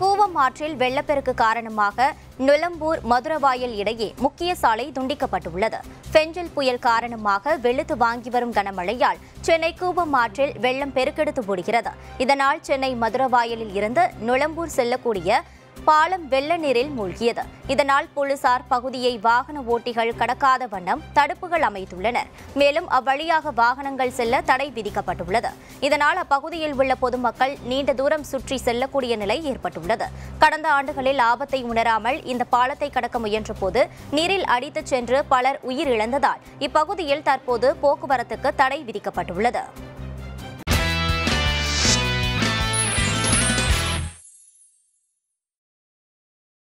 கூவம் ஆற்றில் வெள்ளப்பெருக்கு காரணமாக நுளம்பூர் மதுரவாயல் இடையே முக்கிய சாலை துண்டிக்கப்பட்டுள்ளது. பெஞ்சல் புயல் காரணமாக வெளுத்து வாங்கி வரும் கனமழையால் சென்னை கூவம் ஆற்றில் வெள்ளம் பெருக்கெடுத்து ஓடுகிறது. இதனால் சென்னை மதுரவாயலில் இருந்து நுளம்பூர் செல்லக்கூடிய பாலம் வெள்ள நீரில் மூழ்கியது. இதனால் போலீசார் பகுதியை வாகன ஓட்டிகள் கடக்காத வண்ணம் தடுப்புகள் அமைத்துள்ளனர். மேலும் அவ்வழியாக வாகனங்கள் செல்ல தடை விதிக்கப்பட்டுள்ளது. இதனால் அப்பகுதியில் உள்ள பொதுமக்கள் நீண்ட தூரம் சுற்றி செல்லக்கூடிய நிலை ஏற்பட்டுள்ளது. கடந்த ஆண்டுகளில் ஆபத்தை உணராமல் இந்த பாலத்தை கடக்க முயன்றபோது நீரில் அடித்துச் சென்று பலர் உயிரிழந்ததால் இப்பகுதியில் தற்போது போக்குவரத்துக்கு தடை விதிக்கப்பட்டுள்ளது.